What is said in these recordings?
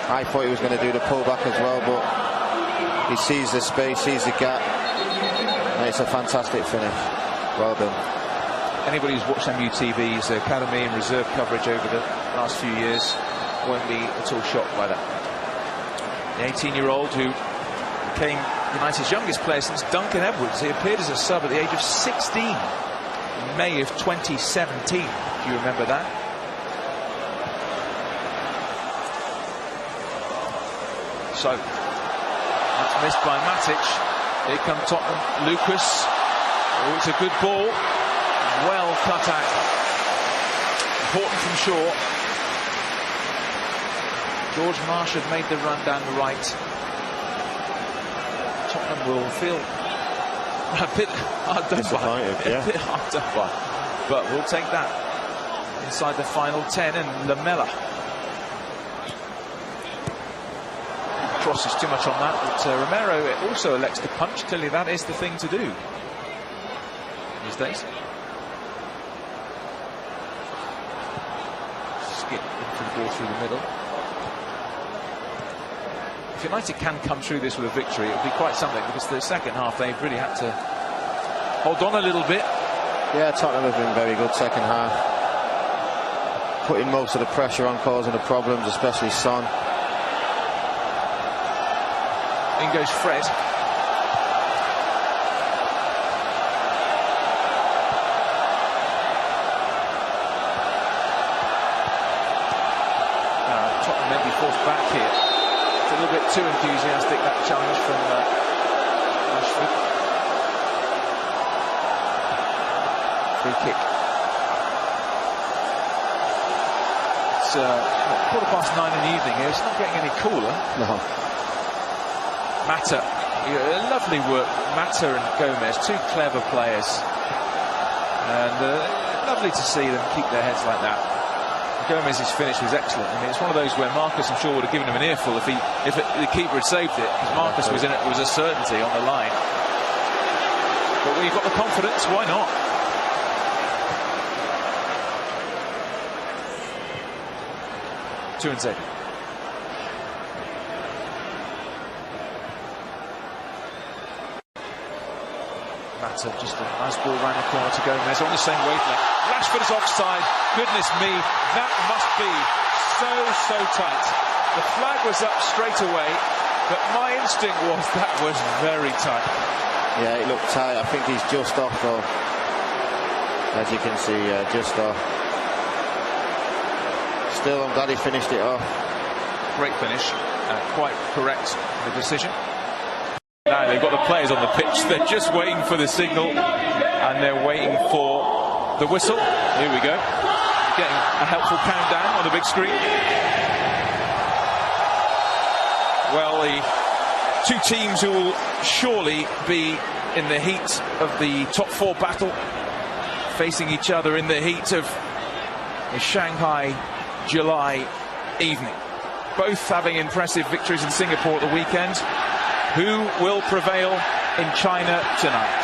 I thought he was going to do the pullback as well, but he sees the space, sees the gap, and it's a fantastic finish. Well done. Anybody who's watched MUTV's academy and reserve coverage over the last few years won't be at all shocked by that. The 18-year-old who became United's youngest player since Duncan Edwards. He appeared as a sub at the age of 16 in May of 2017. Do you remember that? So that's missed by Matic. Here come Tottenham. Lucas. Oh, it's a good ball. Well cut out. Important from Shaw. George Marsh had made the run down the right. Tottenham will feel a bit hard done by. A bit hard done by. But we'll take that inside the final 10. And Lamela crosses too much on that, but Romero also elects to punch. Clearly that is the thing to do these days. Skip into the ball through the middle. If United can come through this with a victory, it would be quite something, because the second half they've really had to hold on a little bit. Yeah, Tottenham have been very good second half, putting most of the pressure on, causing the problems, especially Son. In goes Fred. Tottenham may be forced back here. It's a little bit too enthusiastic, that challenge from Rashford. Free kick. It's 9:15 in the evening here. It's not getting any cooler. No. Mata, lovely work. Mata and Gomez, two clever players, and lovely to see them keep their heads like that. Gomez's finish was excellent. I mean, it's one of those where Marcus, I'm sure, would have given him an earful if the keeper had saved it, because Marcus was in it. It was a certainty on the line. But when you've got the confidence, why not? Two and zero. Just a nice ball round the corner to Gomez on the same wavelength. Rashford is offside. Goodness me, that must be so tight. The flag was up straight away, but my instinct was that was very tight. Yeah, it looked tight. I think he's just off though. As you can see, just off. Still, I'm glad he finished it off. Great finish. Quite correct, the decision. Now they've got the players on the pitch. They're just waiting for the signal, and they're waiting for the whistle. Here we go. Getting a helpful countdown on the big screen. Well, the two teams who will surely be in the heat of the top four battle, facing each other in the heat of a Shanghai July evening. Both having impressive victories in Singapore at the weekend. Who will prevail in China tonight?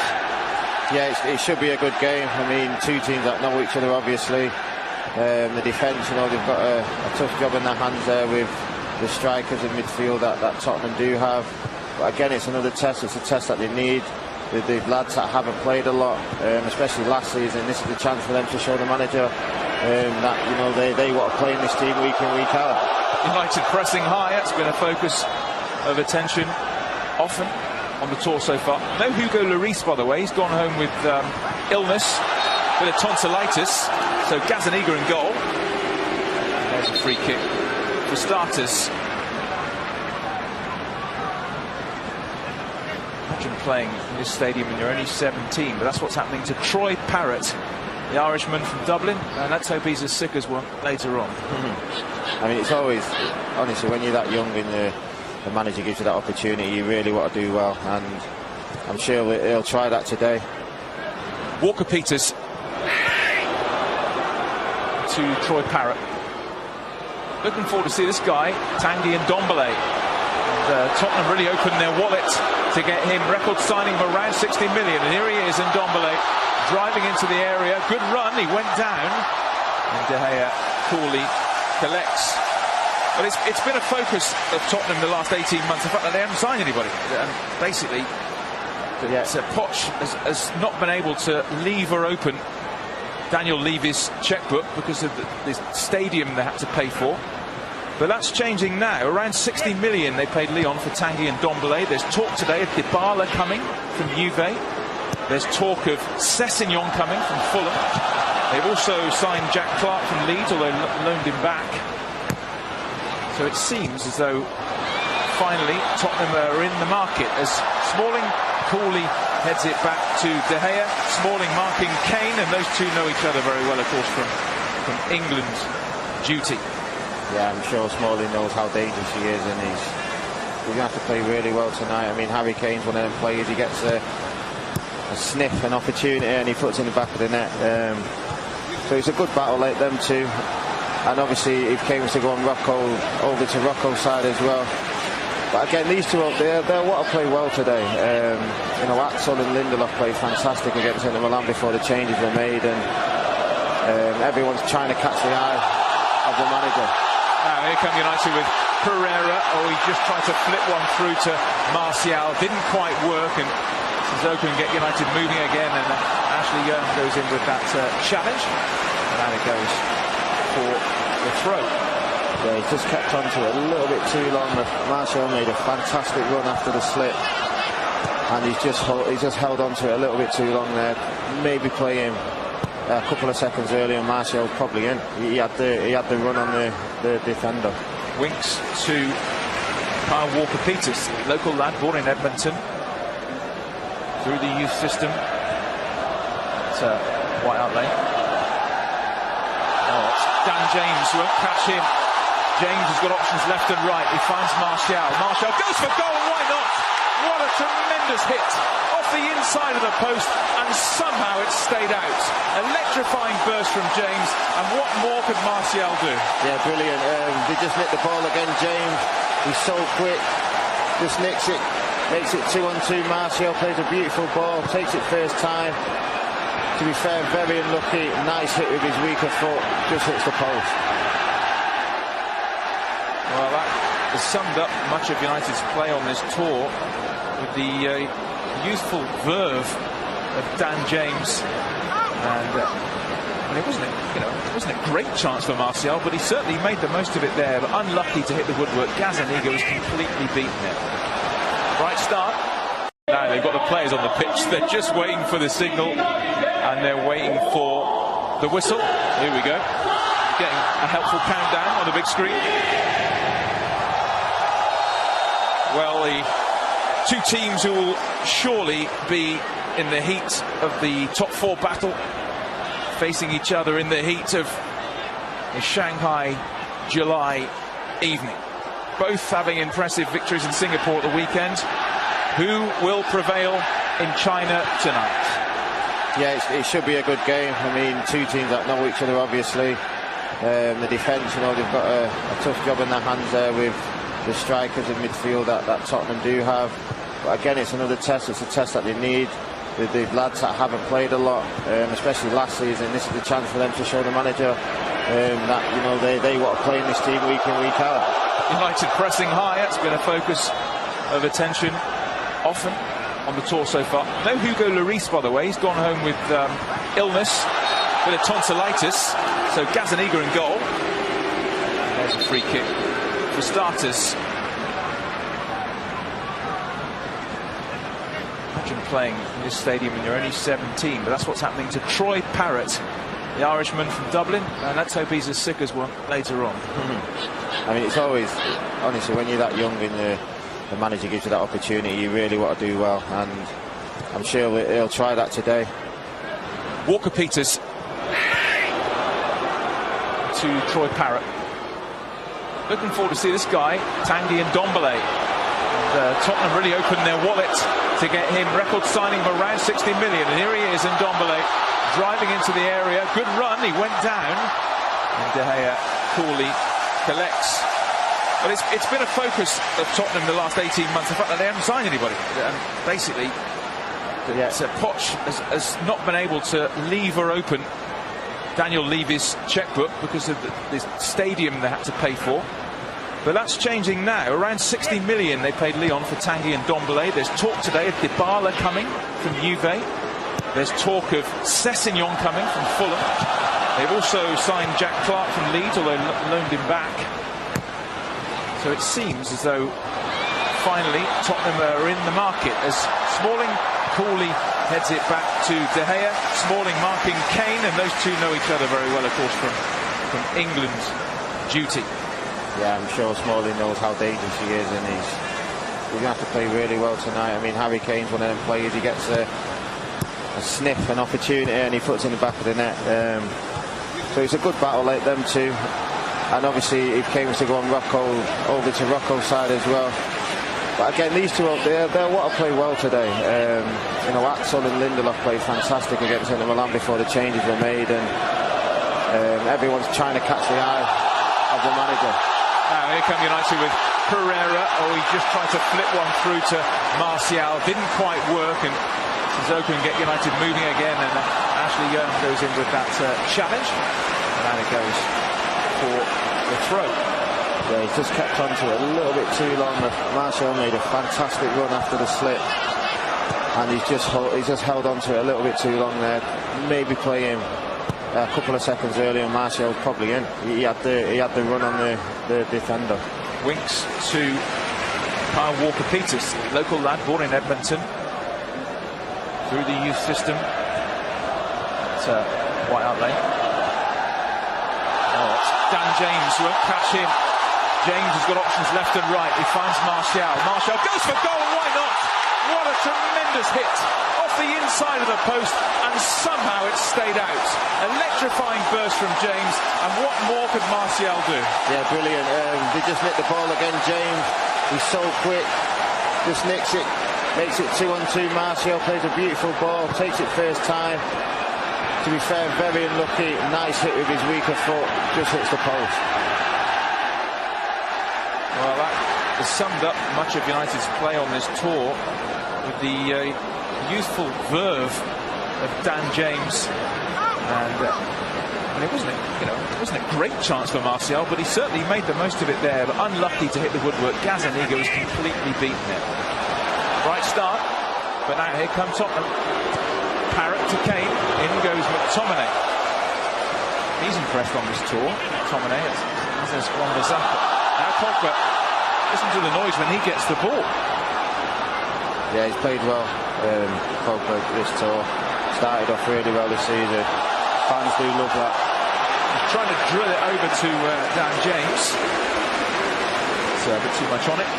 Yeah, it should be a good game. I mean, two teams that know each other, obviously. The defence, you know, they've got a tough job in their hands there with the strikers in midfield that Tottenham do have. But again, it's another test. It's a test that they need. The lads that haven't played a lot, especially last season, this is the chance for them to show the manager that, you know, they want to play in this team week in, week out. United pressing high. That's been a focus of attention often on the tour so far. No Hugo Lloris, by the way. He's gone home with illness, bit of tonsillitis. So Gazaniga in goal. There's a free kick for starters. Imagine playing in this stadium when you're only 17, but that's what's happening to Troy Parrott, the Irishman from Dublin, and let's hope he's as sick as one later on. I mean, it's always, honestly, when you're that young and the manager gives you that opportunity, you really want to do well, and I'm sure he'll try that today. Walker-Peters to Troy Parrott. Looking forward to see this guy, Tanguy Ndombele. And Tottenham really opened their wallet to get him. Record signing of around 60 million, and here he is, Ndombele, driving into the area. Good run, he went down, and De Gea coolly collects But it's been a focus of Tottenham the last 18 months, the fact that they haven't signed anybody. And basically, Poch has not been able to lever open Daniel Levy's checkbook because of the stadium they had to pay for. But that's changing now. Around 60 million they paid Lyon for Tanguy and Ndombele. There's talk today of Dybala coming from Juve. There's talk of Sessegnon coming from Fulham. They've also signed Jack Clark from Leeds, although loaned him back. So it seems as though finally Tottenham are in the market as Smalling coolly heads it back to De Gea. Smalling marking Kane, and those two know each other very well, of course, from England duty. Yeah, I'm sure Smalling knows how dangerous he is, and he's going to have to play really well tonight. I mean, Harry Kane's one of them players. He gets a sniff, an opportunity, and he puts it in the back of the net. So it's a good battle like them two. And obviously, if Kane was to go on over to Rocco's side as well. But again, these two up there, they'll want to play well today. You know, Axel and Lindelof played fantastic against Inter Milan before the changes were made, and everyone's trying to catch the eye of the manager. Now here come United with Pereira. Oh, he just tried to flip one through to Martial. Didn't quite work, and Sissoko can get United moving again, and Ashley Young goes in with that challenge, and out it goes for the throw. Yeah, he just kept on to it a little bit too long. Martial made a fantastic run after the slip, and he's just held on to it a little bit too long there. Maybe play him a couple of seconds earlier, and Martial's probably in. He had the run on the defender. Winks to Kyle Walker-Peters, local lad born in Edmonton, through the youth system. It's White Hart Lane. Oh, it's Dan James, won't catch him. James has got options left and right. He finds Martial. Martial goes for goal. Why not? What a tremendous hit off the inside of the post, and somehow it stayed out. Electrifying burst from James, and what more could Martial do? Yeah, brilliant. They just nicked the ball again. James, he's so quick. Just nicks it, makes it 2-on-2. Martial plays a beautiful ball, takes it first time. To be fair, very unlucky. Nice hit with his weaker foot. Just hits the post. Well, that has summed up much of United's play on this tour, with the youthful verve of Dan James, and it wasn't a great chance for Martial, but he certainly made the most of it there. But unlucky to hit the woodwork. Gazzaniga was completely beaten it. Right start. Now they've got the players on the pitch. They're just waiting for the signal, and they're waiting for the whistle. Here we go. Getting a helpful countdown on the big screen. Well, the two teams who will surely be in the heat of the top four battle, facing each other in the heat of a Shanghai July evening. Both having impressive victories in Singapore at the weekend. Who will prevail in China tonight? Yeah, it should be a good game. I mean, two teams that know each other, obviously. The defence, you know, they've got a tough job in their hands there with the strikers in midfield that Tottenham do have. But again, it's another test. It's a test that they need. The lads that haven't played a lot, especially last season, this is the chance for them to show the manager that, you know, they want to play in this team week in, week out. United pressing high. It's been a focus of attention often on the tour so far. No Hugo Lloris, by the way. He's gone home with illness, a bit of tonsillitis. So Gazzaniga in goal. There's a free kick. For starters, imagine playing in this stadium when you're only 17, but that's what's happening to Troy Parrott, the Irishman from Dublin, and let's hope he's as sick as one later on. I mean, it's always, honestly, when you're that young and the manager gives you that opportunity, you really want to do well, and I'm sure he'll try that today. Walker-Peters to Troy Parrott. Looking forward to see this guy, Tanguy and Ndombele. And Tottenham really opened their wallet to get him. Record signing of around 60 million. And here he is, Ndombele, driving into the area. Good run, he went down. And De Gea coolly collects. But it's been a focus of Tottenham the last 18 months, the fact that they haven't signed anybody. And basically, Poch has not been able to lever open Daniel Levy's checkbook because of the stadium they had to pay for. But that's changing now. Around 60 million they paid Lyon for Tanguy and Ndombele. There's talk today of Dybala coming from Juve. There's talk of Sessegnon coming from Fulham. They've also signed Jack Clark from Leeds, although loaned him back. So it seems as though finally Tottenham are in the market as Smalling coolly heads it back to De Gea. Smalling marking Kane, and those two know each other very well, of course, from England's duty. Yeah, I'm sure Smalling knows how dangerous he is, and he's going to have to play really well tonight. I mean, Harry Kane's one of them players. He gets a sniff, an opportunity, and he puts it in the back of the net. So it's a good battle like them two. And obviously, if Kane was to go on over to Rocco's side as well. But again, these two up there, they'll want to play well today. You know, Axel and Lindelof played fantastic against Inter Milan before the changes were made, and everyone's trying to catch the eye of the manager. Now here come United with Pereira. Oh, he just tried to flip one through to Martial. Didn't quite work, and Sissoko can get United moving again, and Ashley Young goes in with that challenge, and out it goes for the throw. Yeah, he's just kept on to it a little bit too long. Martial made a fantastic run after the slip, and he's just held on to it a little bit too long there. Maybe play him a couple of seconds earlier, and Martial's probably in. He had the run on the defender. Winks to Kyle Walker-Peters, local lad born in Edmonton, through the youth system at White Hart Lane. Oh, it's Dan James, won't catch him. James has got options left and right. He finds Martial. Martial goes for goal. Why not? What a tremendous hit off the inside of the post, and somehow it stayed out. Electrifying burst from James, and what more could Martial do? Yeah, brilliant. They just nicked the ball again. James, he's so quick, just nicks it, makes it 2-on-2. Martial plays a beautiful ball, takes it first time. To be fair, very unlucky. Nice hit with his weaker foot, just hits the post. Well, that has summed up much of United's play on this tour, with the youthful verve of Dan James, and it wasn't a great chance for Martial, but he certainly made the most of it there. But unlucky to hit the woodwork. Gazzaniga was completely beaten it. Right start, but now here comes Tottenham. Parrott to Kane, in goes McTominay. He's impressed on this tour. McTominay, as Wan-Bissaka. Now Pogba, listen to the noise when he gets the ball. Yeah, he's played well, Pogba, this tour. Started off really well this season. Fans do love that. He's trying to drill it over to Dan James. It's a bit too much on it.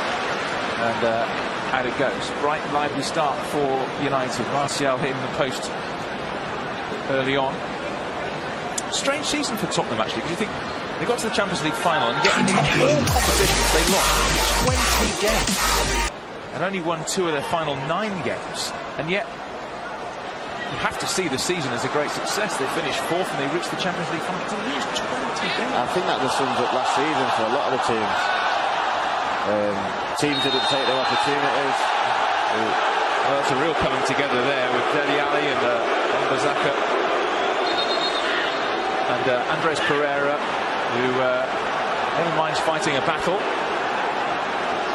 And out it goes. Bright, lively start for United. Martial hitting the post early on. Strange season for Tottenham, actually, because you think they got to the Champions League final and yet in all competitions they lost 20 games and only won 2 of their final 9 games. And yet you have to see the season as a great success. They finished 4th and they reached the Champions League final to lose 20 games. I think that just sums up last season for a lot of the teams. Teams didn't take their opportunities. Well, it's a real coming together there with Dele Alli and Wan-Bissaka and Andres Pereira, who never minds fighting a battle.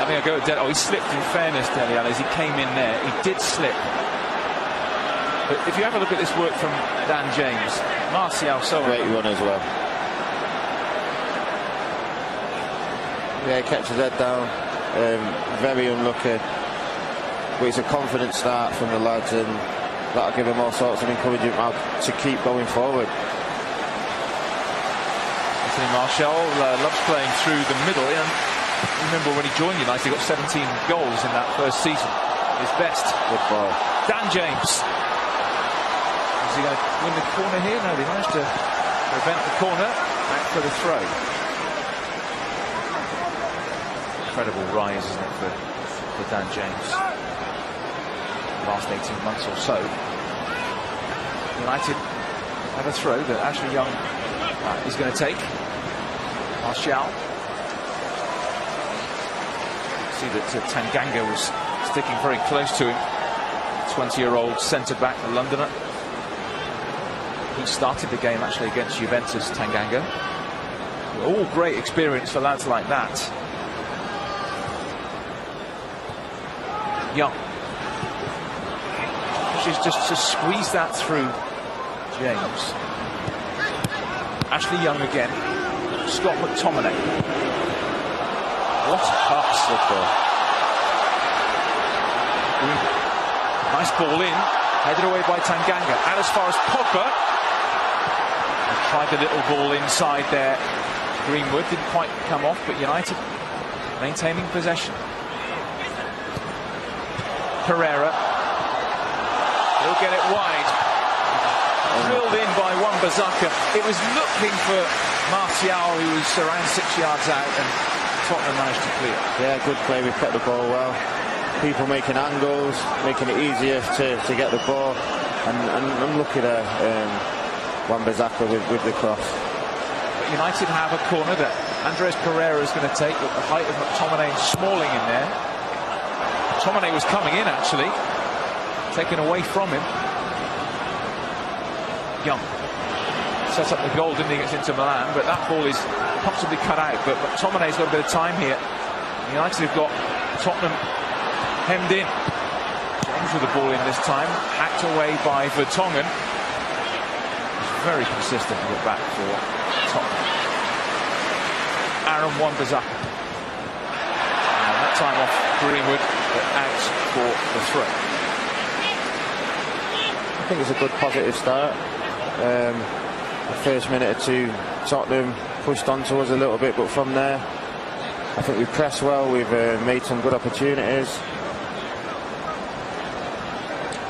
Having a go at Dele. Oh, he slipped, in fairness, Dele Alli, as he came in there. He did slip. But if you have a look at this work from Dan James, Martial, so great run as well. Yeah, he kept his head down. Very unlucky. But it's a confident start from the lads, and that'll give him all sorts of encouragement to keep going forward. Martial loves playing through the middle, and remember when he joined United, he got 17 goals in that first season. His best. Good ball. Dan James. Is he going to win the corner here? No, they managed to prevent the corner. Back for the throw. Incredible rise, isn't it, for Dan James? The last 18 months or so. United have a throw that Ashley Young is going to take. Martial. See that Tanganga was sticking very close to him. 20-year-old centre-back, the Londoner. He started the game actually against Juventus, Tanganga. All great experience for lads like that. Young. She's just to squeeze that through James. Ashley Young again. Scott McTominay. What a pass. Nice ball in. Headed away by Tanganga. And as far as Pogba. Tried the little ball inside there. Greenwood didn't quite come off, but United maintaining possession. Pereira. He'll get it wide. Drilled in by Wan-Bissaka. It was looking for Martial, who was around 6 yards out, and Tottenham managed to clear. Yeah, good play. We've kept the ball well. People making angles, making it easier to get the ball. And look at Wan-Bissaka with the cross. United have a corner that Andres Pereira is going to take with the height of McTominay and Smalling in there. McTominay was coming in, actually. Taken away from him. Young sets up the goal, didn't he, against Inter Milan, but that ball is comfortably cut out. But McTominay's got a bit of time here. United have got Tottenham hemmed in. James with the ball in this time, hacked away by Vertonghen. He's very consistent with the back for Tottenham. Aaron Wan-Bissaka. And that time off Greenwood, but out for the throw. I think it's a good positive start. The first minute or two, Tottenham pushed onto us a little bit, but from there, I think we've pressed well. We've made some good opportunities.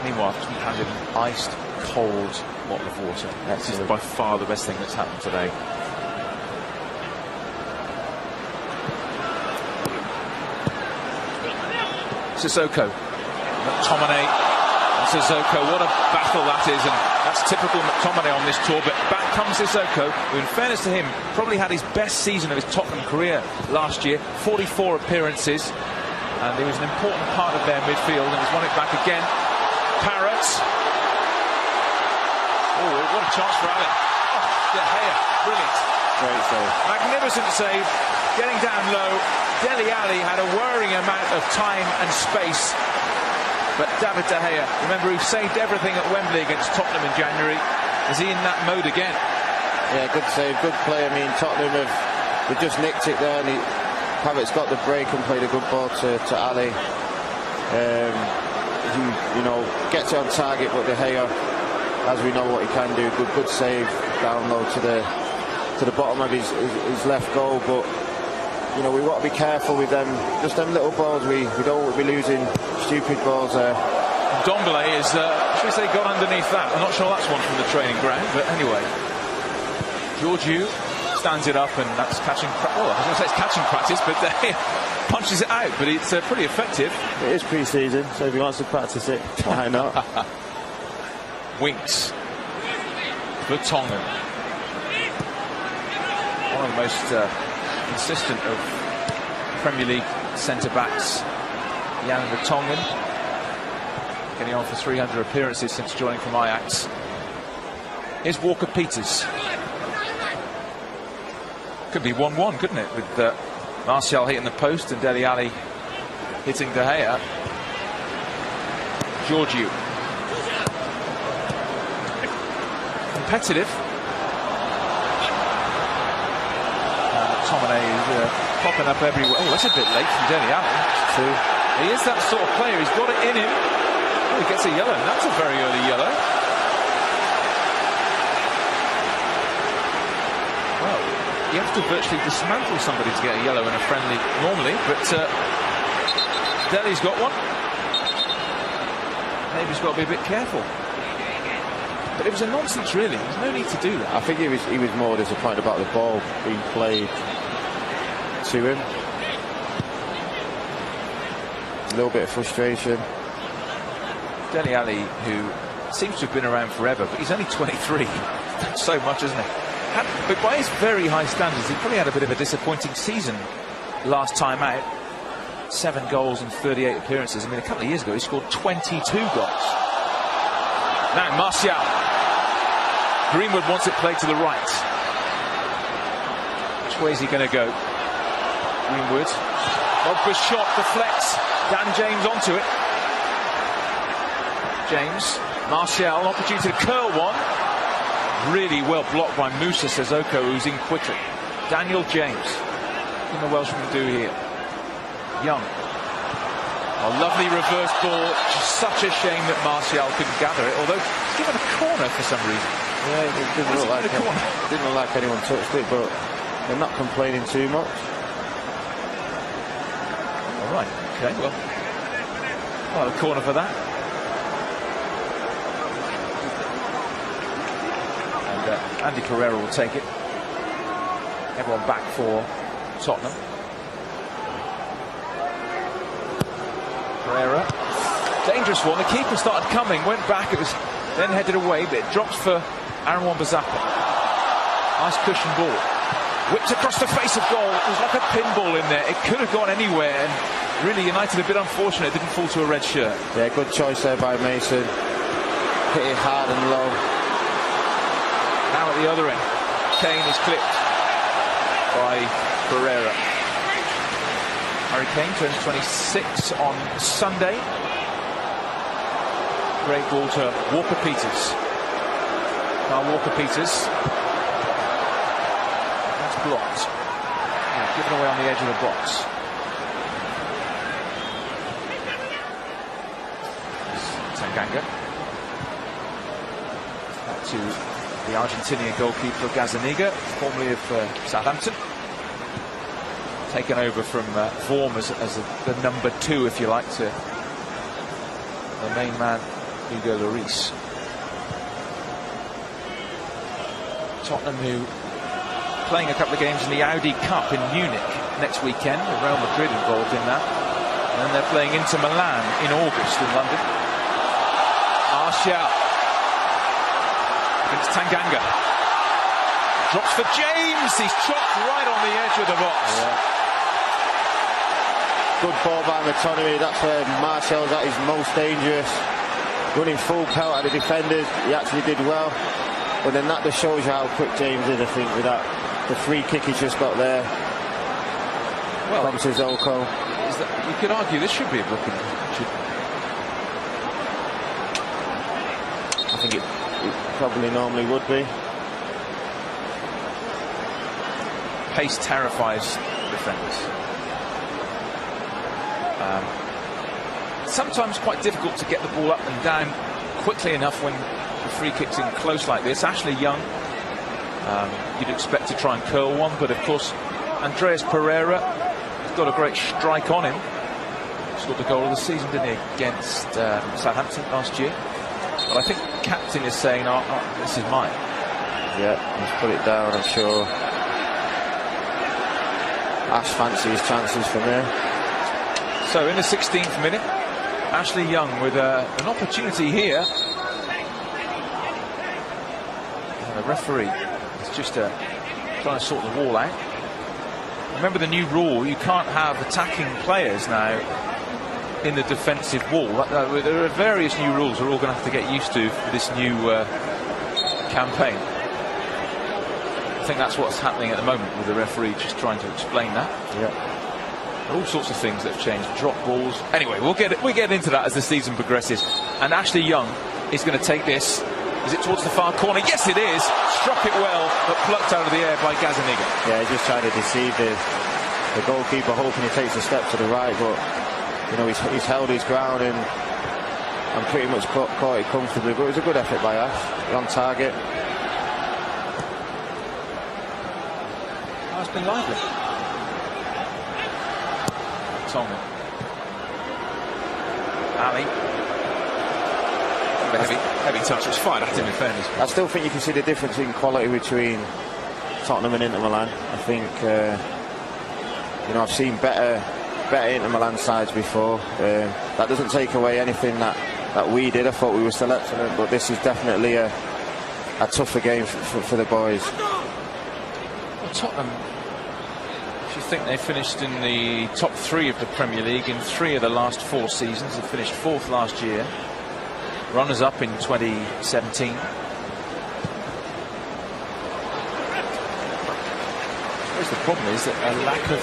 Meanwhile, we've handed an iced cold bottle of water. This is by far the best thing that's happened today. Sissoko, McTominay. Sissoko, what a battle that is, and that's typical McTominay on this tour. But back comes Sissoko, who, in fairness to him, probably had his best season of his Tottenham career last year. 44 appearances, and he was an important part of their midfield, and he's won it back again. Parrott. Oh, what a chance for Allen. Oh, De Gea, brilliant. Great save. Magnificent save. Getting down low. Dele Alli had a worrying amount of time and space. But David De Gea, remember, he saved everything at Wembley against Tottenham in January. Is he in that mode again? Yeah, good save, good play. I mean, Tottenham they've just nicked it there, and Pavitt's got the break and played a good ball to Ali. He, gets it on target, but De Gea, as we know what he can do, good save down low to the bottom of his left goal. But we want to be careful with them. Just them little balls. We don't want to be losing stupid balls there. Dombele is, should we say, got underneath that. I'm not sure that's one from the training ground, but anyway. Georgiou stands it up, and that's catching. Well, I was going to say it's catching practice, but punches it out. But it's pretty effective. It is pre-season, so if he wants to practice it, why not? Winks. Vertonghen. One of the most consistent of Premier League centre-backs, Jan Vertonghen, getting on for 300 appearances since joining from Ajax. Here's Walker-Peters. Could be 1-1, couldn't it, with Martial hitting the post and Dele Alli hitting De Gea. Georgiou. Competitive. McTominay is popping up everywhere. Oh, that's a bit late from Dele Alli. He is that sort of player. He's got it in him. Oh, he gets a yellow. That's a very early yellow. Well, you have to virtually dismantle somebody to get a yellow in a friendly normally, but Dele's got one. Maybe he's got to be a bit careful. But it was a nonsense, really. There's no need to do that. I think he was more disappointed about the ball being played to him. A little bit of frustration. Dele Alli, who seems to have been around forever, but he's only 23. That's so much, isn't it? But by his very high standards, he probably had a bit of a disappointing season last time out. 7 goals and 38 appearances. I mean, a couple of years ago, he scored 22 goals. Now, Martial. Greenwood wants it played to the right. Which way is he going to go? Greenwood. Pogba's shot deflects. Dan James onto it. James. Martial, opportunity to curl one. Really well blocked by Musa Sissoko, who's in quickly. Daniel James. What can the Welshman do here? Young. A lovely reverse ball. Just such a shame that Martial couldn't gather it, although he's given a corner for some reason. Yeah, it didn't look like anyone touched it, but they're not complaining too much. All right, okay, well, a corner for that. And Andy Pereira will take it. Everyone back for Tottenham. Pereira, dangerous one. The keeper started coming, went back, it was then headed away, but it drops for Aaron Wan-Bissaka. Nice cushion ball. Whipped across the face of goal. It was like a pinball in there. It could have gone anywhere, and really United a bit unfortunate it didn't fall to a red shirt. Yeah, good choice there by Mason. Hit it hard and low. Now at the other end, Kane is clipped by Pereira. Harry Kane turns 26 on Sunday. Great ball to Walker-Peters. Now Walker-Peters. That's blocked. Yeah, given away on the edge of the box. Tanganga. Back to the Argentinian goalkeeper Gazzaniga, formerly of Southampton. Taken over from Vorm as the number 2, if you like, to the main man, Hugo Lloris. Tottenham, who playing a couple of games in the Audi Cup in Munich next weekend, with Real Madrid involved in that. And then they're playing Inter Milan in August in London. Martial against Tanganga. Drops for James. He's chopped right on the edge of the box. Yeah. Good ball by McTominay. That's where Martial's at his most dangerous. Running full pelt at the defenders. He actually did well. But then that just shows you how quick James is, I think, with that. The free kick he's just got there. Well, from Sissoko. You could argue this should be a booking. I think it probably normally would be. Pace terrifies defenders. Sometimes quite difficult to get the ball up and down quickly enough when the free kick's in close like this. Ashley Young, you'd expect to try and curl one, but of course Andreas Pereira has got a great strike on him. Scored the goal of the season, didn't he, against Southampton last year. But I think the captain is saying, oh, this is mine. Yeah, he's put it down, I'm sure. Ash fancies his chances from there. So in the 16th minute, Ashley Young with an opportunity here. And the referee is just trying to sort the wall out. Remember the new rule, you can't have attacking players now in the defensive wall. There are various new rules we're all going to have to get used to for this new campaign. I think that's what's happening at the moment with the referee just trying to explain that. Yeah. All sorts of things that have changed. Drop balls. Anyway, we'll get into that as the season progresses. And Ashley Young is going to take this. Is it towards the far corner? Yes, it is. Struck it well, but plucked out of the air by Gazzaniga. Yeah, he's just trying to deceive the goalkeeper, hoping he takes a step to the right, but you know he's held his ground and pretty much caught it comfortably. But it was a good effort by Ash. On target. Oh, it's been lively. Tonga. Ali. Heavy touch. Was fired at him in fairness. I still think you can see the difference in quality between Tottenham and Inter Milan. I think you know, I've seen better Inter Milan sides before. That doesn't take away anything that we did. I thought we were still excellent, but this is definitely a tougher game for the boys. Well, Tottenham, if you think they finished in the top 3 of the Premier League in 3 of the last 4 seasons, they finished 4th last year, runners up in 2017. The problem is that a lack of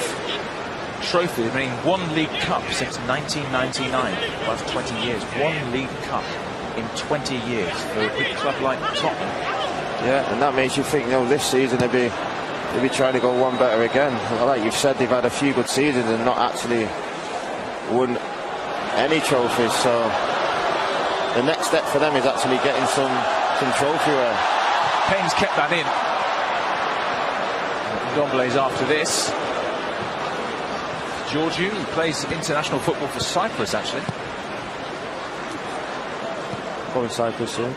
trophy. I mean, 1 League Cup since 1999, last 20 years. 1 League Cup. in 20 years for a big club like Tottenham. Yeah, and that makes you think, this season they'll be trying to go one better again. Like you've said, they've had a few good seasons and not actually won any trophies. So the next step for them is actually getting some trophy wear. Payne's kept that in. Ndombele's after this. Georgiou, who plays international football for Cyprus, actually. Going Cyprus soon.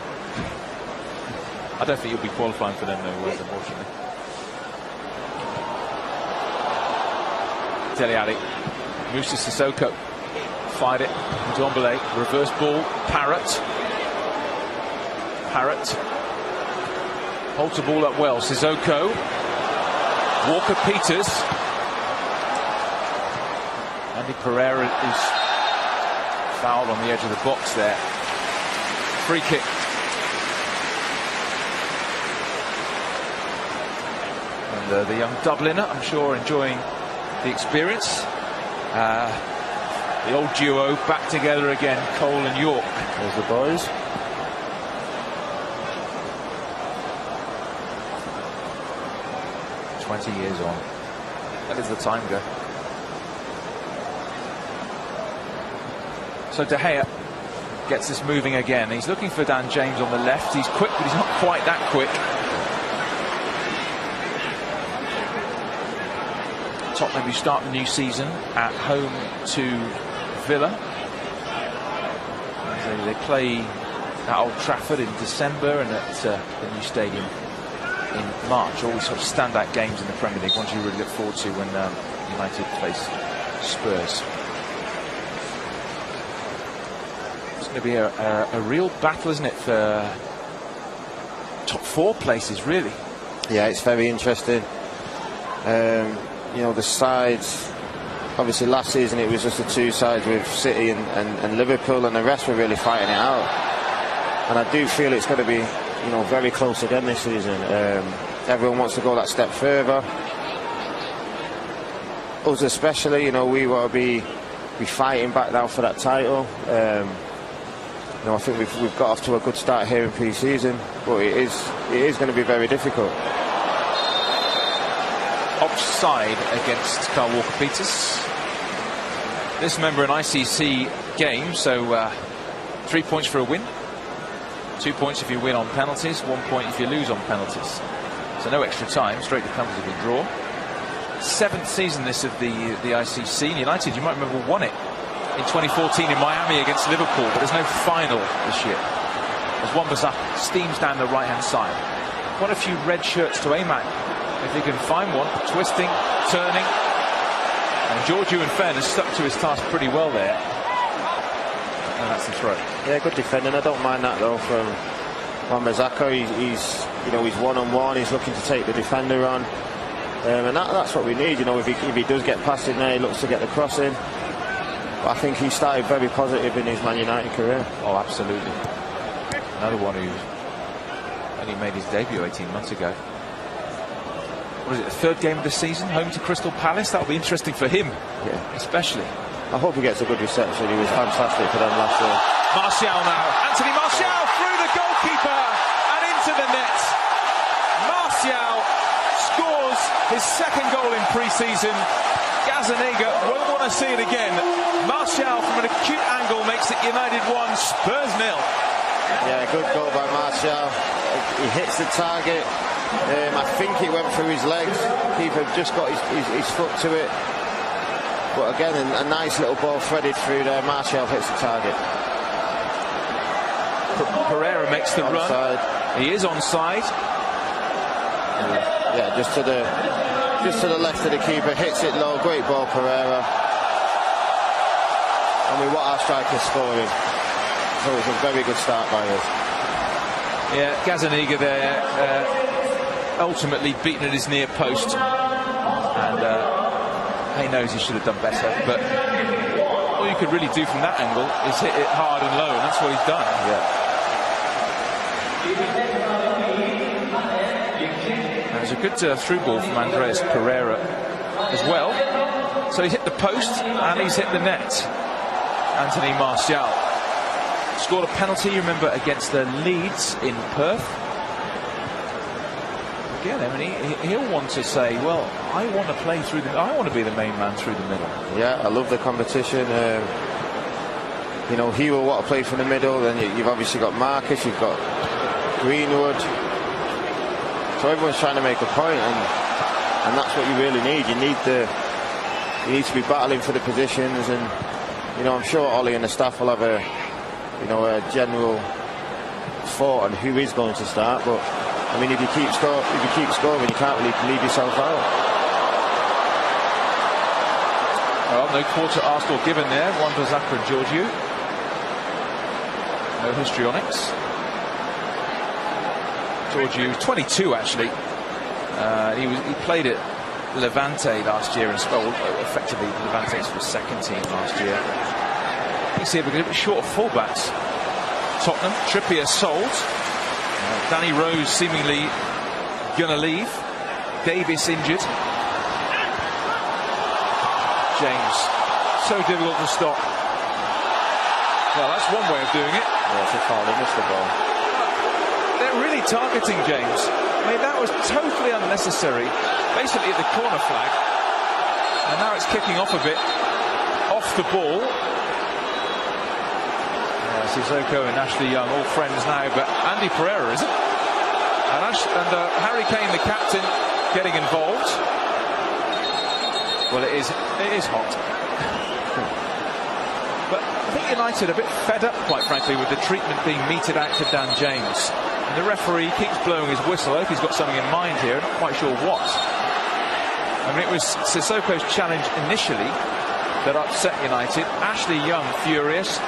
I don't think you'll be qualifying for them, though, unfortunately. Dele Alli moves to Sissoko. Fired it. Ndombele. Reverse ball. Parrott. Holds the ball up well. Sissoko. Walker-Peters. Andy Pereira is fouled on the edge of the box there. Free kick. And the young Dubliner, I'm sure, enjoying the experience. The old duo back together again, Cole and York. There's the boys. "20 years on." That is the time go. So De Gea gets this moving again. He's looking for Dan James on the left. He's quick, but he's not quite that quick. Tottenham who start the new season at home to Villa. So they play at Old Trafford in December and at the new stadium in March. Always sort of standout games in the Premier League, ones you really look forward to when United face Spurs. It's going to be a real battle, isn't it, for top 4 places, really? Yeah, it's very interesting. The sides, obviously last season it was just the 2 sides with City and Liverpool, and the rest were really fighting it out. And I do feel it's going to be, very close again this season. Everyone wants to go that step further. Us especially, we want to be fighting back now for that title. I think we've got off to a good start here in pre-season, but it is going to be very difficult. Offside against Carl Walker-Peters. This member an ICC game, so 3 points for a win, 2 points if you win on penalties, 1 point if you lose on penalties. So no extra time, straight to comfortable draw. 7th season this of the ICC. United, you might remember, won it in 2014 in Miami against Liverpool, but there's no final this year. As Wan-Bissaka steams down the right-hand side. Quite a few red shirts to aim at, if he can find one. Twisting, turning. And Georgiou, in fairness, stuck to his task pretty well there. And that's the throw. Yeah, good defending. I don't mind that, though, from Wan-Bissaka. He's one-on-one. He's looking to take the defender on. And that's what we need. If he does get past him there, he looks to get the cross in. But I think he started very positive in his Man United career. Oh, absolutely. Another one who only made his debut 18 months ago. What is it, the 3rd game of the season, home to Crystal Palace? That'll be interesting for him, especially. I hope he gets a good reception. He was fantastic for them last year. Martial now. Anthony Martial through the goalkeeper and into the net. Martial scores his 2nd goal in pre-season. Gazzaniga won't want to see it again. Martial from an acute angle makes it United 1, Spurs 0. Yeah, good goal by Martial. He hits the target. I think it went through his legs. Keeper just got his foot to it. But again, a nice little ball threaded through there. Martial hits the target. Pereira makes the run. He is onside. Yeah, just to the left of the keeper. Hits it low. Great ball, Pereira. And we want our strikers scoring. So it's a very good start by us. Yeah, Gazzaniga there. Ultimately beaten at his near post, and he knows he should have done better, but all you could really do from that angle is hit it hard and low, and that's what he's done. Yeah. There's a good through ball from Andreas Pereira as well, so he's hit the post and he's hit the net. Anthony Martial. scored a penalty, you remember, against the Leeds in Perth. Again, I mean, he'll want to say, well, I want to play through I want to be the main man through the middle. Yeah, I love the competition. You know, he will want to play from the middle. Then you've obviously got Marcus, you've got Greenwood. So everyone's trying to make a point, and that's what you really need. You need to be battling for the positions, and you know, I'm sure Ollie and the staff will have a general thought on who is going to start. But I mean, if you keep scoring, you can't really leave yourself out. Well, no quarter Arsenal given there. Wan-Bissaka and Georgiou. No histrionics. Georgiou, 22 actually. He played at Levante last year, and effectively Levante's for second team last year. You see, we're a bit short of fullbacks. Tottenham, Trippier sold. Danny Rose seemingly gonna leave. Davis injured. James, so difficult to stop. Well, that's one way of doing it. Yeah, it's a foul. He missed the ball. They're really targeting James. I mean, that was totally unnecessary. Basically at the corner flag. And now it's kicking off a bit. Off the ball. Sissoko and Ashley Young, all friends now, but Andy Pereira isn't. And Harry Kane, the captain, getting involved. Well, it is hot. But I think United are a bit fed up, quite frankly, with the treatment being meted out to Dan James. And the referee keeps blowing his whistle. I hope he's got something in mind here. Not quite sure what. I mean, it was Sissoko's challenge initially that upset United. Ashley Young furious.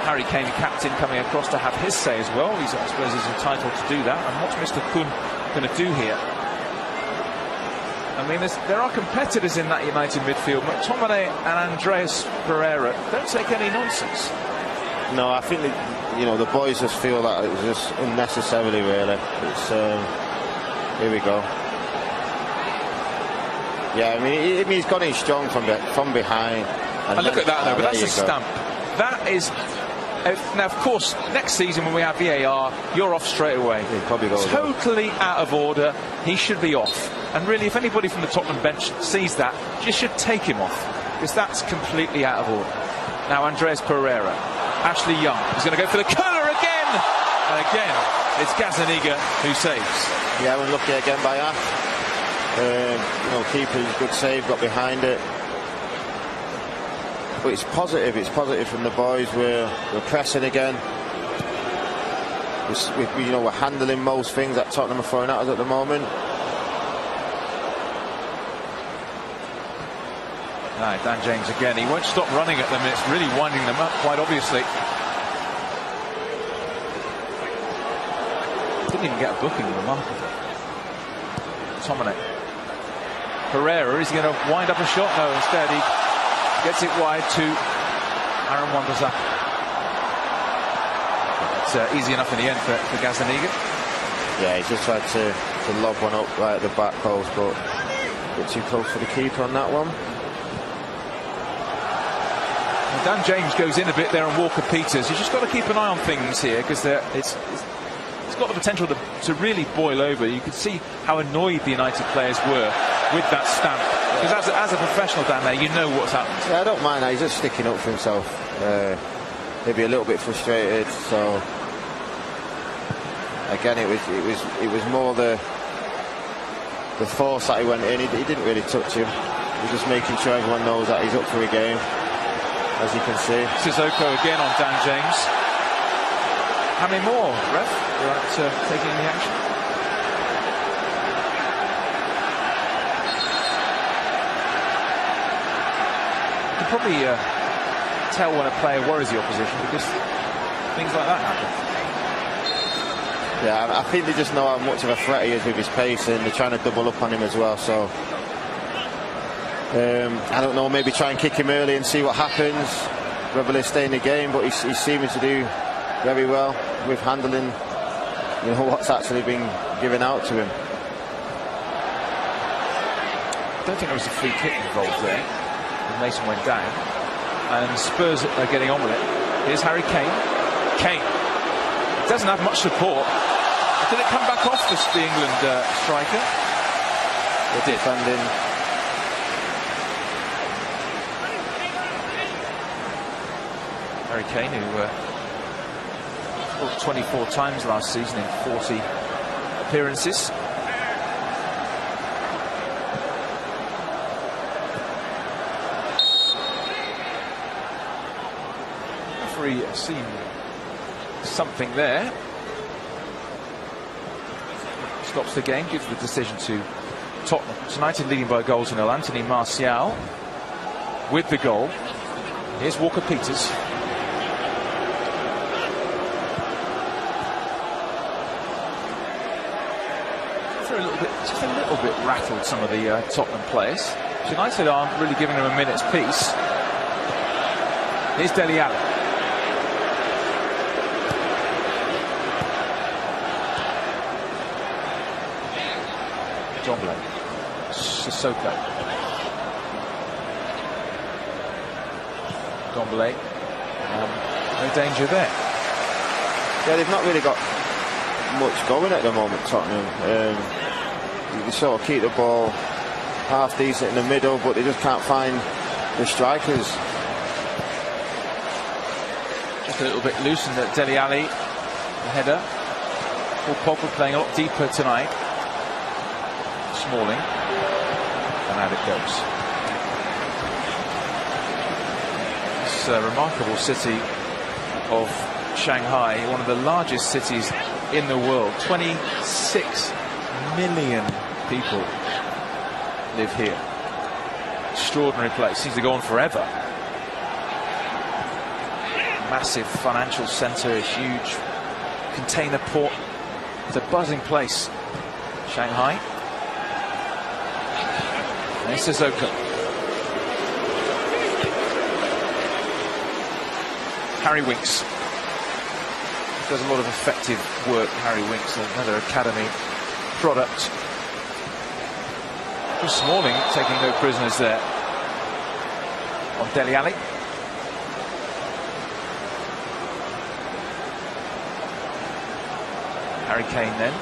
Harry Kane, captain, coming across to have his say as well. I suppose he's entitled to do that. And what's Mr. Kun going to do here? I mean, there are competitors in that United midfield. McTominay and Andreas Pereira don't take any nonsense. No, I think the boys just feel that it was just unnecessarily, really. It's here we go. Yeah, I mean, he's gone in strong from behind. And look at that, though. But that's a stamp. That is. Now, of course, next season when we have VAR, you're off straight away. Totally out of order. He should be off. And really, if anybody from the Tottenham bench sees that, you should take him off, because that's completely out of order. Now, Andreas Pereira, Ashley Young is going to go for the curler again. And again, it's Gazzaniga who saves. Yeah, we're lucky again by Ash. Keeper's good save, got behind it. But it's positive. It's positive from the boys. We're pressing again. We're handling most things that Tottenham are throwing at us at the moment. Right, Dan James again. He won't stop running at them. It's really winding them up, quite obviously. Didn't even get a booking, remarkable. Tominay. Pereira, is he going to wind up a shot? No, instead he gets it wide to Aaron Wan-Bissaka. It's easy enough in the end for Gazzaniga. Yeah, he just tried to lob one up right at the back post, but a bit too close for the keeper on that one. Well, Dan James goes in a bit there on Walker-Peters. You've just got to keep an eye on things here, because it's got the potential to really boil over. You could see how annoyed the United players were with that stamp. Because as a professional down there, you know what's happened. Yeah, I don't mind that. He's just sticking up for himself. Maybe a little bit frustrated. So again, it was more the force that he went in. He didn't really touch him. He's just making sure everyone knows that he's up for a game, as you can see. Sissoko again on Dan James. How many more, ref? You're taking the action. You can probably tell when a player worries the opposition, because things like that happen. Yeah, I think they just know how much of a threat he is with his pace, and they're trying to double up on him as well. So I don't know, maybe try and kick him early and see what happens, whether they stay in the game. But he's seeming to do very well with handling, what's actually been given out to him. I don't think there was a free kick involved there. Mason went down, and Spurs are getting on with it. Here's Harry Kane. Kane doesn't have much support. Did it come back off the England striker? It did. Defending. Harry Kane, who scored 24 times last season in 40 appearances. Referee seen something there. Stops the game, gives the decision to Tottenham. United leading by goals to nil. Anthony Martial with the goal. Here's Walker-Peters. Just a little bit rattled some of the Tottenham players. United aren't really giving them a minute's peace. Here's Dele Alli. Dombele. Sissoko. Dombele. No danger there. Yeah, they've not really got much going at the moment, Tottenham. You sort of keep the ball half decent in the middle, but they just can't find the strikers. Just a little bit loose, and Dele Alli, the header. Paul Pogba playing a lot deeper tonight. Smalling, and out it goes. This remarkable city of Shanghai, one of the largest cities in the world. 26 million people live here. Extraordinary place. Seems to go on forever. Massive financial centre, a huge container port. It's a buzzing place, Shanghai. And Sissoko. Harry Winks does a lot of effective work. Harry Winks, another academy product. Smalling taking no prisoners there on Dele Alli. Harry Kane then.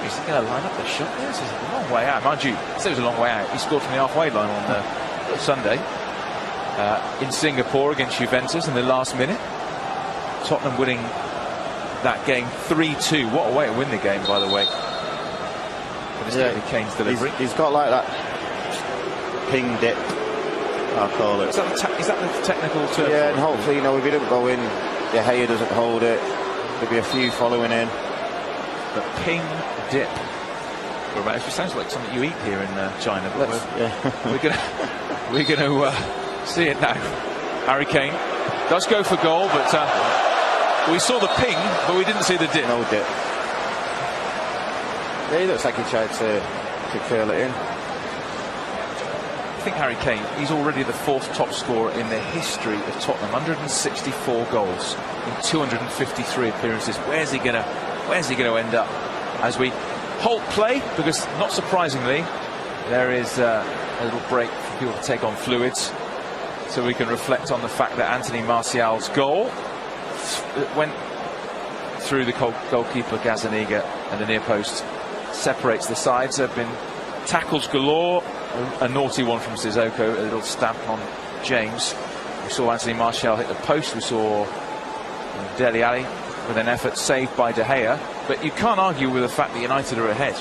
Is he going to line up the shot there? This is a long way out. Mind you, it was a long way out. He scored from the halfway line on Sunday in Singapore against Juventus in the last minute. Tottenham winning that game 3-2. What a way to win the game, by the way. Yeah, Kane's delivery. He's got like that ping dip, I'll call it. Is that the technical term? Yeah, and hopefully, you know, if he doesn't go in, De Gea doesn't hold it. There'll be a few following in. The ping dip. It sounds like something you eat here in China. But we're gonna see it now. Harry Kane does go for goal, but we saw the ping, but we didn't see the dip. No dip. Yeah, he looks like he tried to curl it in. I think Harry Kane, he's already the 4th top scorer in the history of Tottenham. 164 goals in 253 appearances. Where's he gonna end up as we halt play? Because not surprisingly, there is a little break for people to take on fluids, so we can reflect on the fact that Anthony Martial's goal went through the goalkeeper Gazzaniga and the near post. Separates the sides. There have been tackles galore. A naughty one from Sissoko, a little stamp on James. We saw Anthony Martial hit the post. We saw Dele Alli with an effort saved by De Gea. But you can't argue with the fact that United are ahead.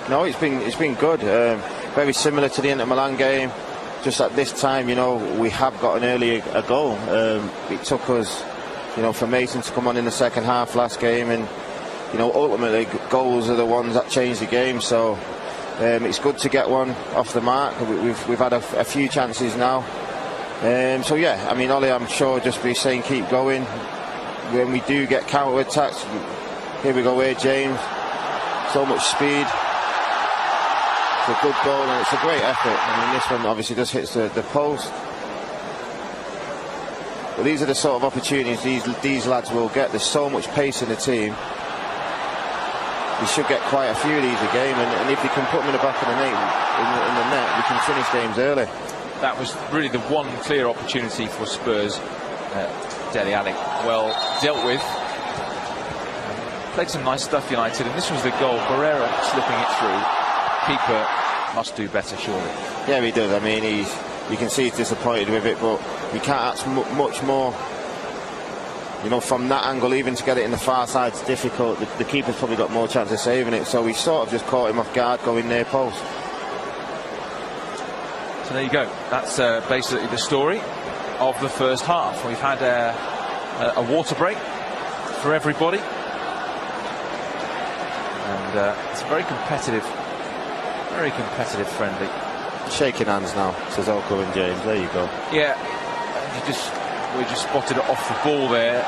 No, it's been good. Very similar to the Inter Milan game. Just at this time, you know, we have gotten a goal. It took us, you know, for Mason to come on in the second half last game, and you know, ultimately goals are the ones that change the game. So it's good to get one off the mark. We've had a few chances now. So yeah, I mean, Ollie, I'm sure just be saying keep going. When we do get counter attacks, here we go here, James. So much speed. It's a good goal and it's a great effort. I mean, this one obviously just hits the post. But these are the sort of opportunities these lads will get. There's so much pace in the team. We should get quite a few of these a game, and if you can put them in the back of the net, in the net, we can finish games early. That was really the one clear opportunity for Spurs. Dele Alli well dealt with. Played some nice stuff, United, and this was the goal. Barrera slipping it through. Keeper must do better, surely. Yeah, he does. I mean, you can see he's disappointed with it, but you can't ask much more. You know, from that angle, even to get it in the far side, it's difficult. The keeper's probably got more chance of saving it, so he sort of just caught him off guard going near post. So there you go. That's basically the story of the first half. We've had a water break for everybody, and it's a very competitive friendly. Shaking hands now, Sissoko and James. There you go. Yeah, we just spotted it off the ball there.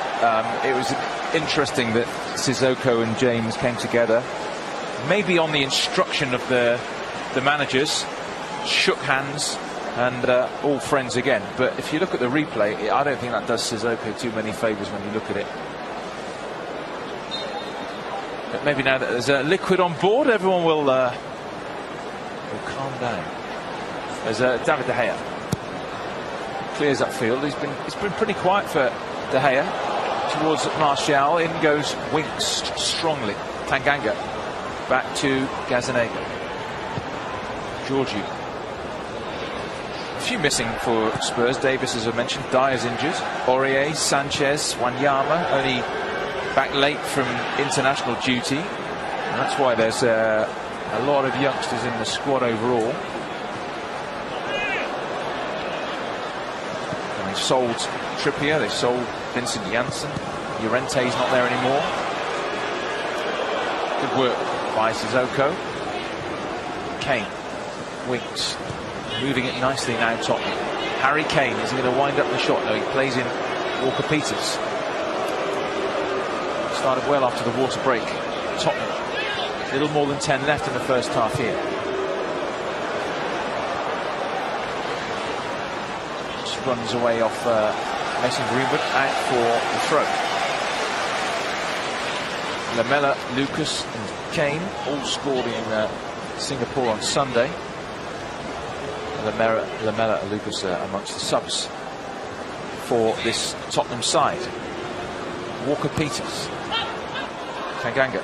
It was interesting that Sissoko and James came together, maybe on the instruction of the managers, shook hands, and all friends again. But if you look at the replay, I don't think that does Sissoko too many favours when you look at it. But maybe now that there's a liquid on board, everyone will calm down. There's David De Gea. Clears upfield. It's been pretty quiet for De Gea. Towards Martial. In goes Winks strongly. Tanganga. Back to Gazzaniga. Georgiou. A few missing for Spurs. Davis, as I mentioned. Dyer's injured. Aurier, Sanchez, Wanyama only back late from international duty. And that's why there's a lot of youngsters in the squad overall. They sold Trippier, they sold Vincent Janssen. Llorente's not there anymore. Good work by Sissoko. Kane, Winks, moving it nicely now. Tottenham. Harry Kane is going to wind up the shot. No, he plays in Walker-Peters. Started well after the water break. Tottenham. A little more than 10 left in the first half here. Just runs away off Mason Greenwood, out for the throw. Lamela, Lucas and Kane all scored in Singapore on Sunday. Lamela and Lucas amongst the subs for this Tottenham side. Walker-Peters. Tanganga.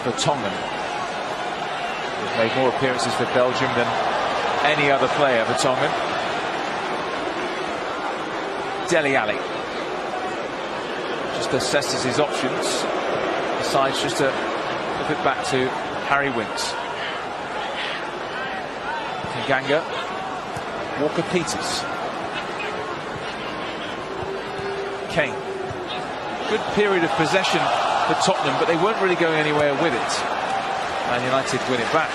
Vertonghen, who's made more appearances for Belgium than any other player. Vertonghen. Dele Alli just assesses his options, decides just to flip it back to Harry Winks. Tanganga. Walker-Peters. Kane. Good period of possession for Tottenham, but they weren't really going anywhere with it. And United win it back.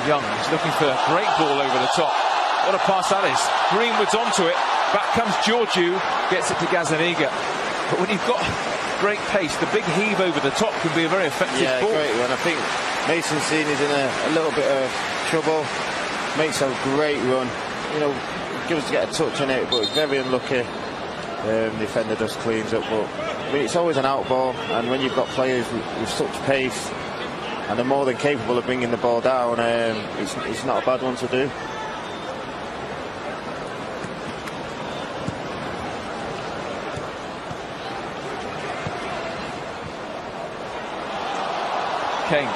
Young is looking for a great ball over the top. What a pass that is. Greenwood's onto it. Back comes Georgiou, gets it to Gazzaniga. But when you've got great pace, the big heave over the top can be a very effective ball. Yeah, great run. I think Mason Seen is in a little bit of trouble. Makes a great run. You know, gives to get a touch on it, but it's very unlucky. Defender just cleans up, but I mean, it's always an out ball, and when you've got players with such pace and they're more than capable of bringing the ball down, it's not a bad one to do. Kane.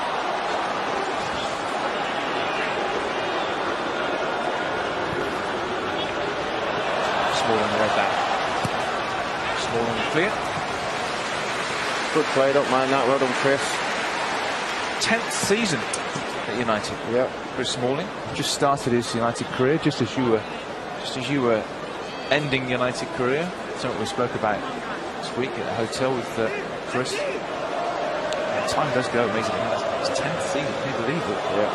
Smalling the red down. Smalling clear. Good play, don't mind that. Well done, Chris. 10th season at United. Yeah. Chris Smalling just started his United career, just as you were ending United career. Something we spoke about this week at a hotel with Chris. And time does go amazingly. It's 10th season. Can you believe it? Yeah.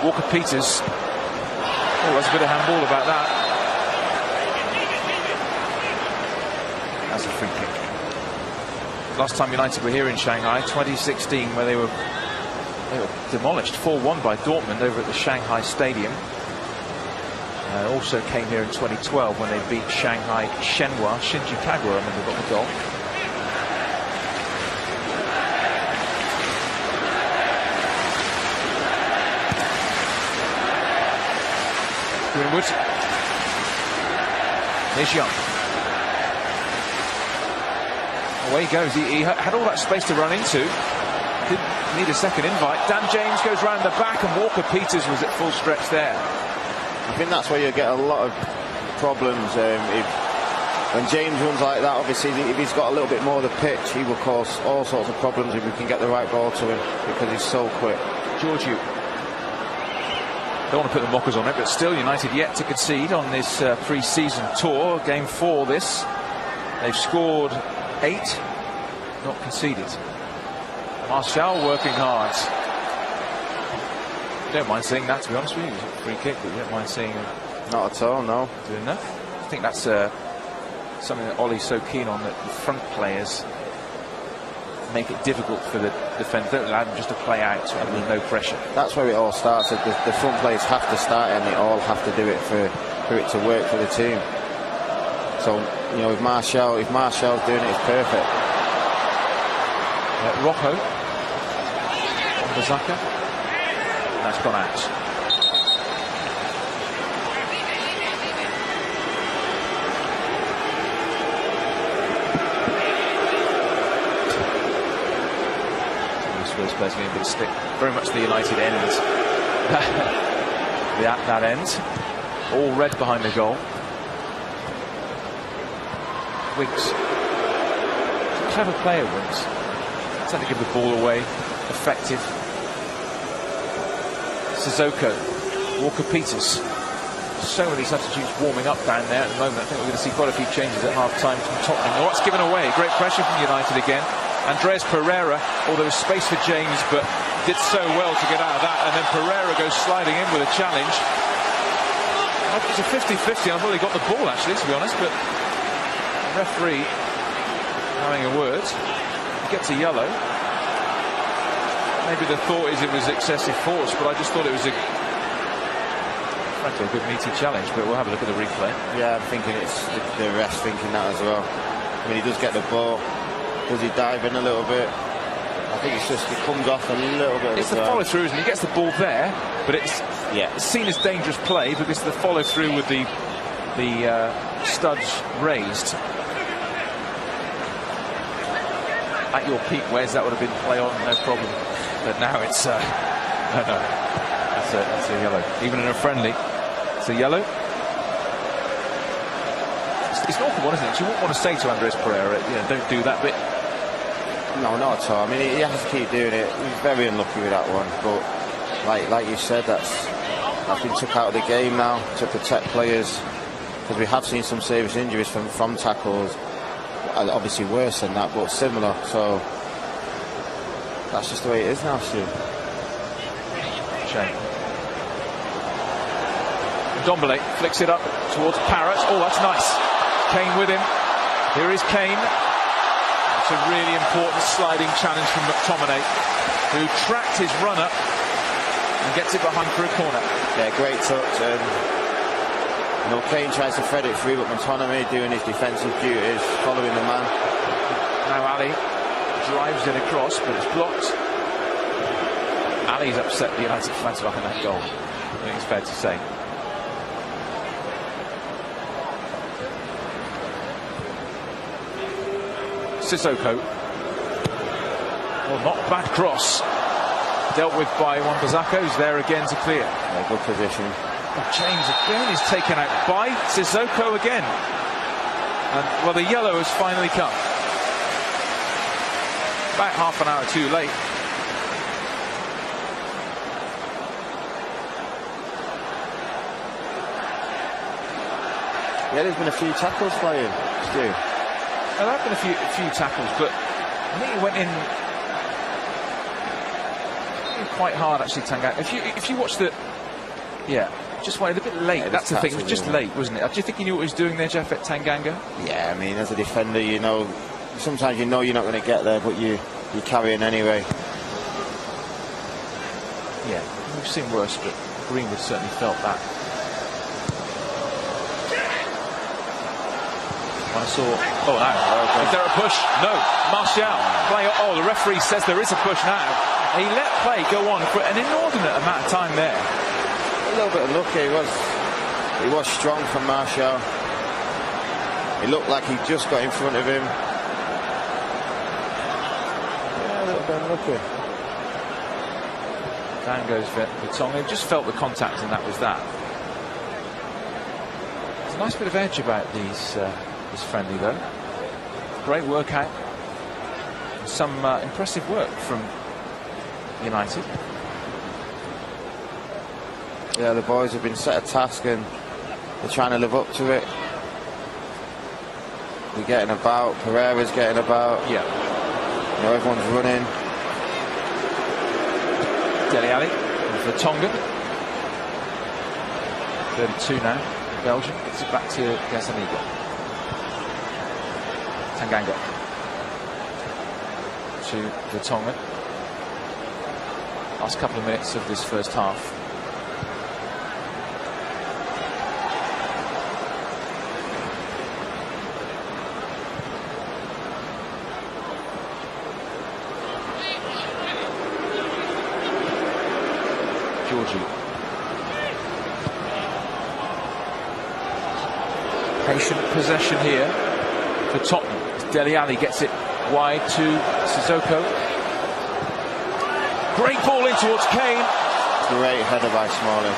Walker-Peters. Oh, that's a bit of handball about that. That's a free kick. Last time United were here in Shanghai, 2016, where they were demolished 4-1 by Dortmund over at the Shanghai Stadium. Also came here in 2012 when they beat Shanghai Shenhua. Shinji Kagawa, I remember, got the goal. Greenwood. Here's Young. Away he goes. He had all that space to run into. Didn't need a second invite. Dan James goes round the back, and Walker-Peters was at full stretch there. I think that's where you get a lot of problems. When James runs like that, obviously, if he's got a little bit more of the pitch, he will cause all sorts of problems if we can get the right ball to him, because he's so quick. Georgiou. Don't want to put the mockers on it, but still United yet to concede on this pre-season tour. Game 4 this. They've scored 8, not conceded. Martial working hard. Don't mind seeing that, to be honest with you. It was a free kick, but you don't mind seeing him. Not at all, no. Doing enough. I think that's something that Ollie's so keen on, that the front players make it difficult for the defender. Don't allow them just to play out with no pressure. That's where it all starts. The front players have to start, and they all have to do it for it to work for the team. So, you know, if Martial's doing it, it's perfect. Rocco on Bazaka. That's gone out. Spurs players getting a bit of stick. Very much the United end. that end. All red behind the goal. Wiggs. Clever player, Wiggs. That's how to give the ball away. Effective. Sissoko. Walker-Peters. So many substitutes warming up down there at the moment. I think we're going to see quite a few changes at half-time from Tottenham. Oh, it's given away. Great pressure from United again. Andreas Pereira, there was space for James, but did so well to get out of that, and then Pereira goes sliding in with a challenge. It's a 50-50. I've already got the ball, actually, to be honest, but the referee having a word. He gets a yellow. Maybe the thought is it was excessive force, but I just thought it was frankly a good meaty challenge, but we'll have a look at the replay. Yeah, I'm thinking it's the ref thinking that as well. I mean, he does get the ball. Does he dive in a little bit? I think it's just, it comes off a little bit. It's the follow through, isn't it? He gets the ball there, but it's seen as dangerous play because of the follow through with the studs raised. At your peak, Wes, that would have been play on, no problem. But now it's no. That's a yellow. Even in a friendly, it's a yellow. It's an awkward one, isn't it? You wouldn't want to say to Andres Pereira, don't do that bit. No, not at all. I mean, he has to keep doing it. He's very unlucky with that one. But like you said, that's been took out of the game now to protect players, because we have seen some serious injuries from tackles. Obviously worse than that, but similar. So that's just the way it is now, Stu. Shame. Ndombele flicks it up towards Parrott. Oh, that's nice. Kane with him. Here is Kane. It's a really important sliding challenge from McTominay, who tracked his runner and gets it behind for a corner. Yeah, great touch. Kane tries to thread it through, but McTominay doing his defensive duties, following the man. Now Ali drives it across, but it's blocked. Ali's upset the United fans behind that goal. I think it's fair to say. Sissoko. Well, not a bad cross. Dealt with by Wan-Bissaka, who's there again to clear. Yeah, good position. James again is taken out by Sissoko again. And, well, the yellow has finally come. About half an hour too late. Yeah, there's been a few tackles by him, Stu. There have been a few tackles, but I think he went in quite hard, actually, Tanganga. If you watch the... Yeah, just went a bit late. Yeah, that's the thing, it was just late, wasn't it? Do you think he knew what he was doing there, Jeff, at Tanganga? Yeah, I mean, as a defender, sometimes you're not going to get there, but you're carrying anyway. Yeah, we've seen worse, but Greenwood certainly felt that. I saw... Oh, no. Is there a push? No. Martial. The referee says there is a push now. He let play go on for an inordinate amount of time there. A little bit unlucky. He was He was strong from Martial. He looked like he just got in front of him. Yeah, a little bit unlucky. Down goes Vertonghen. Just felt the contact, and that was that. There's a nice bit of edge about this friendly, though. Great workout. Some impressive work from United. Yeah, the boys have been set a task and they're trying to live up to it. They're getting about. Pereira's getting about. Yeah. You know, everyone's running. Dele Alli for Tonga. 32 now. Belgium gets it back to Gazaniga. Tanganga to Vertonghen. Last couple of minutes of this first half. Patient possession here for Tottenham. Dele Alli gets it wide to Sissoko. Great ball in towards Kane. Great header by Smalling.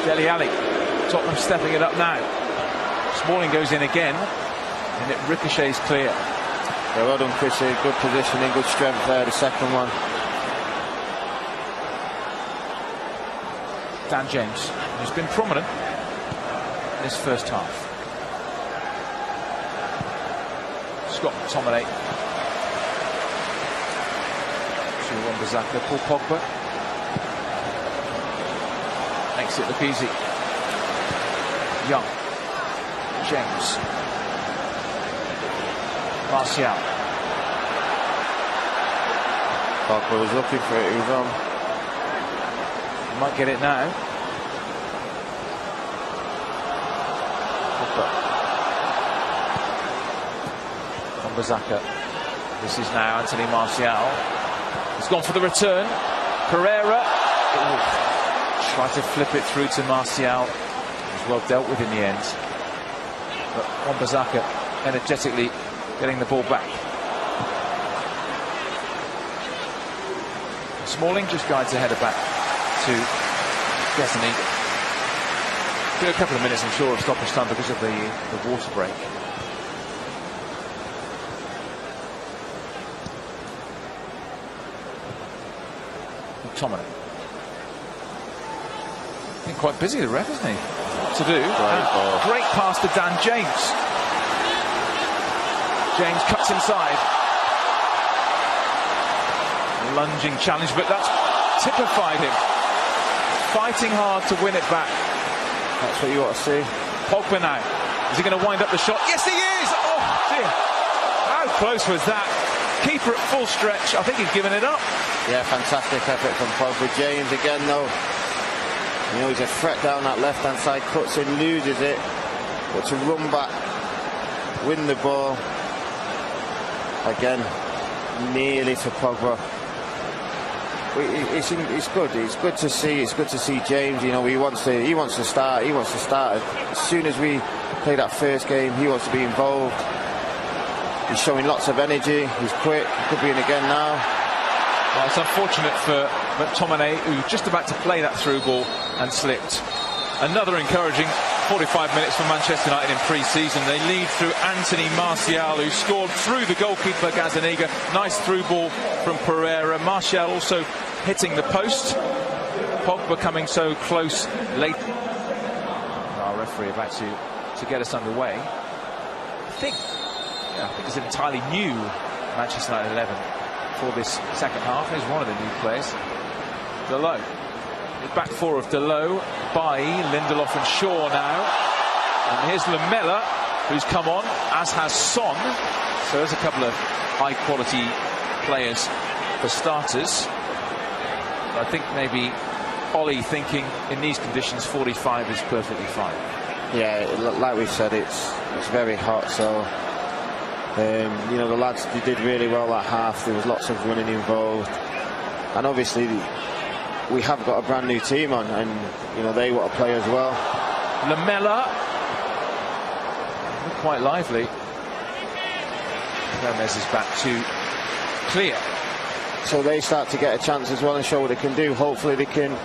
Dele Alli. Tottenham stepping it up now. Smalling goes in again and it ricochets clear. Yeah, well done, Chrissy. Good positioning, good strength there, the second one. Dan James, who's been prominent in this first half. Scott McTominay to Wan-Bissaka. Paul Pogba makes it look easy. Young, James, Martial. Pogba was looking for it, he was on. Might get it now. Wan-Bissaka. This is now Anthony Martial. He's gone for the return. Pereira. Ooh. Tried to flip it through to Martial. It was well dealt with in the end. But Wan-Bissaka energetically getting the ball back. Smalling just guides the header back to Gazaniga. Been a couple of minutes, I'm sure, of stoppage time because of the water break. McTominay. Been quite busy, the ref, isn't he? What to do? Great pass to Dan James. James cuts inside. Lunging challenge, but that's typified him. Fighting hard to win it back. That's what you want to see. Pogba now. Is he going to wind up the shot? Yes, he is! Oh, dear. How close was that? Keeper at full stretch. I think he's given it up. Yeah, fantastic effort from Pogba. James again, though. You know, he's a threat down that left-hand side. Cuts in, loses it. But to run back, win the ball. Again, nearly to Pogba. It's good. It's good to see. It's good to see James. You know, he wants to start. He wants to start as soon as we play that first game. He wants to be involved. He's showing lots of energy. He's quick. He could be in again now. Well, it's unfortunate for McTominay, who was just about to play that through ball and slipped. Another encouraging 45 minutes for Manchester United in pre-season. They lead through Anthony Martial, who scored through the goalkeeper Gazaniga. Nice through ball from Pereira. Martial also hitting the post. Pogba coming so close late. Our referee about to get us underway. I think it's an entirely new Manchester United 11 for this second half. Here's one of the new players, Delot. The back four of Delot by Lindelof and Shaw now. And here's Lamela, who's come on, as has Son. So there's a couple of high-quality players for starters. I think maybe Ollie thinking in these conditions 45 is perfectly fine. Yeah, like we said, it's very hot, so you know, the lads, they did really well that half. There was lots of running involved, and obviously we have got a brand new team on, and you know they want to play as well. Lamella, quite lively. Gomez is back to clear. So they start to get a chance as well and show what they can do. Hopefully they can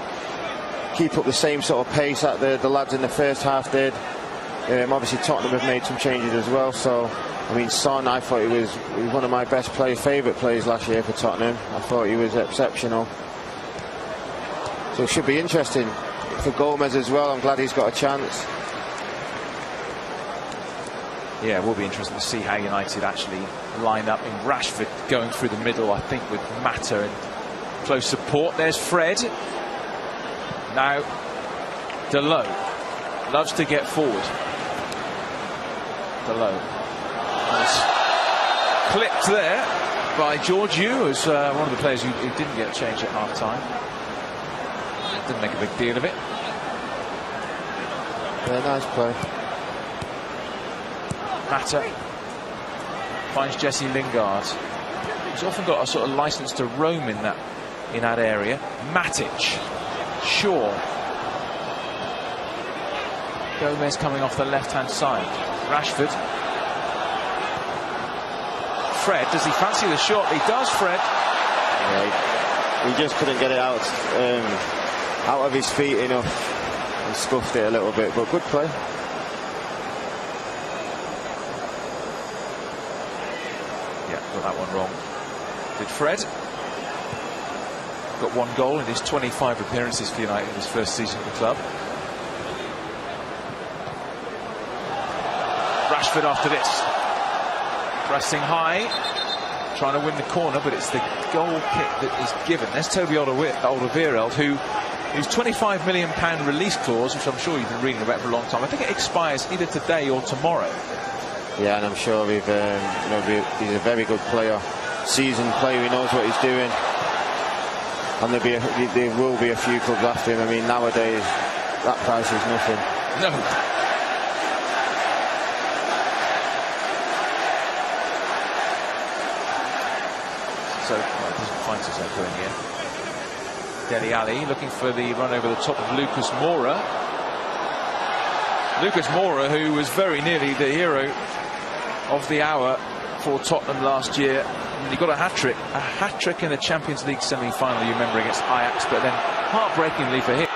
keep up the same sort of pace that the lads in the first half did. Obviously Tottenham have made some changes as well. So I mean, Son, I thought he was one of my best favourite players last year for Tottenham. I thought he was exceptional. So it should be interesting for Gomez as well. I'm glad he's got a chance. Yeah, it will be interesting to see how United actually line up. In Rashford going through the middle, I think, with Mata in close support. There's Fred. Now, Delot loves to get forward. Delot was clipped there by Georgiou, who's one of the players who didn't get a change at half-time. Didn't make a big deal of it. Yeah, nice play. Mata finds Jesse Lingard. He's often got a sort of license to roam in that area. Matic, Shaw, Gomez coming off the left-hand side. Rashford. Fred, does he fancy the shot? He does, Fred. Yeah, he just couldn't get it out of his feet enough and scuffed it a little bit, but good play. Got that one wrong. Did Fred. Got one goal in his 25 appearances for United in his first season at the club. Rashford after this. Pressing high. Trying to win the corner, but it's the goal kick that is given. There's Toby Alderweireld, whose £25 million release clause, which I'm sure you've been reading about for a long time, I think it expires either today or tomorrow. Yeah, and I'm sure he's a very good player, seasoned player. He knows what he's doing, and there will be a few clubs after him. I mean, nowadays that price is nothing. No. So it doesn't find Sissoko in here. Dele Alli looking for the run over the top of Lucas Moura. Lucas Moura, who was very nearly the hero of the hour for Tottenham last year. He got a hat-trick in the Champions League semi-final, you remember, against Ajax, but then heartbreakingly for him,